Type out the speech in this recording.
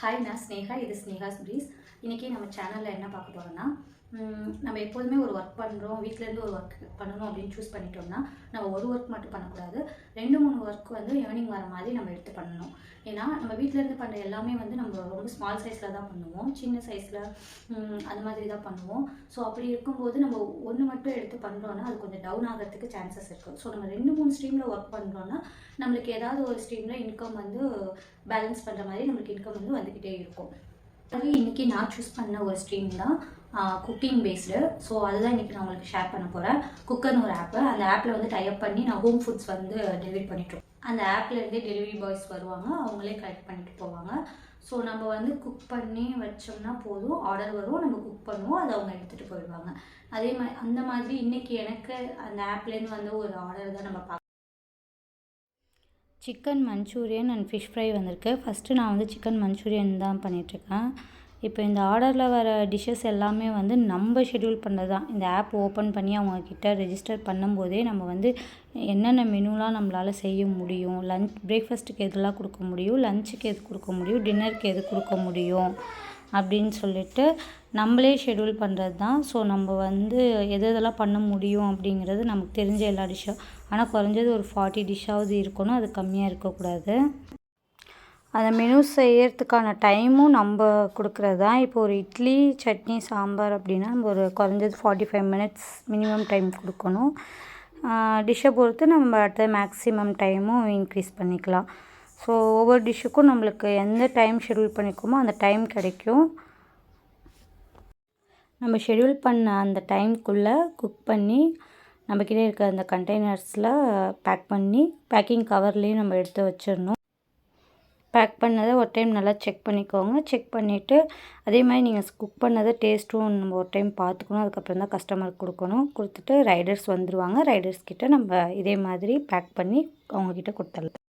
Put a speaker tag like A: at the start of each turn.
A: Hi, நான் ஸ்னேகா. இது Sneha's breeze. இன்றைக்கி நம்ம சேனலில் என்ன பார்க்க போகிறோன்னா, நம்ம எப்போதுமே ஒரு ஒர்க் பண்ணுறோம், வீட்டிலேருந்து ஒரு ஒர்க் பண்ணணும் அப்படின்னு சூஸ் பண்ணிட்டோம்னா, நம்ம ஒரு ஒர்க் மட்டும் பண்ணக்கூடாது. 2-3 ஒர்க் வந்து ஏர்னிங் வர மாதிரி நம்ம எடுத்து பண்ணணும். ஏன்னா நம்ம வீட்டிலேருந்து பண்ணுற எல்லாமே வந்து நம்ம ரொம்ப ஸ்மால் சைஸில் தான் பண்ணுவோம், சின்ன சைஸில் அந்த மாதிரி தான் பண்ணுவோம். ஸோ அப்படி இருக்கும்போது நம்ம ஒன்று மட்டும் எடுத்து பண்ணுறோன்னா அது கொஞ்சம் டவுன் ஆகிறதுக்கு சான்சஸ் இருக்குது. ஸோ நம்ம 2-3 ஸ்ட்ரீமில் ஒர்க் பண்ணுறோன்னா நம்மளுக்கு ஏதாவது ஒரு ஸ்ட்ரீமில் இன்கம் வந்து பேலன்ஸ் பண்ணுற மாதிரி நம்மளுக்கு இன்கம் வந்து வந்துக்கிட்டே இருக்கும். அது இன்றைக்கி நான் சூஸ் பண்ண ஒரு ஸ்ட்ரீம் தான் குக்கிங் பேஸ்டு. ஸோ அதுதான் இன்றைக்கி நான் உங்களுக்கு ஷேர் பண்ண போகிறேன். குக்கர்னு ஒரு ஆப்பு. அந்த ஆப்பில் வந்து டைப் பண்ணி நான் ஹோம் ஃபுட்ஸ் வந்து டெலிவரி பண்ணிட்டுருக்கோம். அந்த ஆப்லேருந்தே டெலிவரி பாய்ஸ் வருவாங்க, அவங்களே கலெக்ட் பண்ணிட்டு போவாங்க. ஸோ நம்ம வந்து குக் பண்ணி வச்சோம்னா போதும், ஆர்டர் வரும், நம்ம குக் பண்ணுவோம், அதை அவங்க எடுத்துகிட்டு போயிடுவாங்க. அதே மாதிரி அந்த மாதிரி இன்றைக்கி எனக்கு அந்த ஆப்லேருந்து வந்து ஒரு ஆர்டர் தான் நம்ம chicken Manchurian and fish fry வந்திருக்கு. ஃபஸ்ட்டு நான் வந்து சிக்கன் மஞ்சூரியன் தான் பண்ணிகிட்ருக்கேன். இப்போ இந்த ஆர்டரில் வர டிஷ்ஷஸ் எல்லாமே வந்து நம்ம ஷெட்யூல் பண்ணது தான். இந்த ஆப் ஓப்பன் பண்ணி அவங்கக்கிட்ட ரெஜிஸ்டர் பண்ணும்போதே நம்ம வந்து என்னென்ன மெனுலாம் நம்மளால் செய்ய முடியும், பிரேக்ஃபாஸ்ட்டுக்கு எதெல்லாம் கொடுக்க முடியும், லஞ்சுக்கு எது கொடுக்க முடியும், டின்னருக்கு எது கொடுக்க முடியும் அப்படின்னு சொல்லிட்டு நம்மளே ஷெட்யூல் பண்ணுறது தான். ஸோ நம்ம வந்து எதெல்லாம் பண்ண முடியும் அப்படிங்கிறது நமக்கு தெரிஞ்ச எல்லா டிஷ்ஷும். ஆனால் குறைஞ்சது ஒரு 40 டிஷ்ஷாவது இருக்கணும், அது கம்மியாக இருக்கக்கூடாது. அந்த மெனு செய்யறதுக்கான டைமும் நம்ம கொடுக்குறது தான். இப்போ ஒரு இட்லி, சட்னி, சாம்பார் அப்படின்னா நம்ம ஒரு குறைஞ்சது 45 மினிட்ஸ் மினிமம் டைம் கொடுக்கணும். டிஷ்ஷை பொறுத்து நம்ம அடுத்த மேக்ஸிமம் டைமும் இன்க்ரீஸ் பண்ணிக்கலாம். ஸோ ஒவ்வொரு டிஷ்ஷுக்கும் நம்மளுக்கு எந்த டைம் ஷெட்யூல் பண்ணிக்கோமோ அந்த டைம் கிடைக்கும். நம்ம ஷெட்யூல் பண்ண அந்த டைம்குள்ளே குக் பண்ணி நம்மக்கிட்டே இருக்க அந்த கண்டெய்னர்ஸில் பேக் பண்ணி பேக்கிங் கவர்லேயும் நம்ம எடுத்து வச்சிடணும். பேக் பண்ணதை ஒரு டைம் நல்லா செக் பண்ணிக்கோங்க. செக் பண்ணிவிட்டு அதே மாதிரி நீங்கள் குக் பண்ணதை டேஸ்ட்டும் நம்ம ஒரு டைம் பார்த்துக்கணும். அதுக்கப்புறம் தான் கஸ்டமருக்கு கொடுக்கணும். கொடுத்துட்டு ரைடர்ஸ் வந்துடுவாங்க. ரைடர்ஸ்கிட்ட நம்ம இதே மாதிரி பேக் பண்ணி அவங்கக்கிட்ட கொடுத்துடலாம்.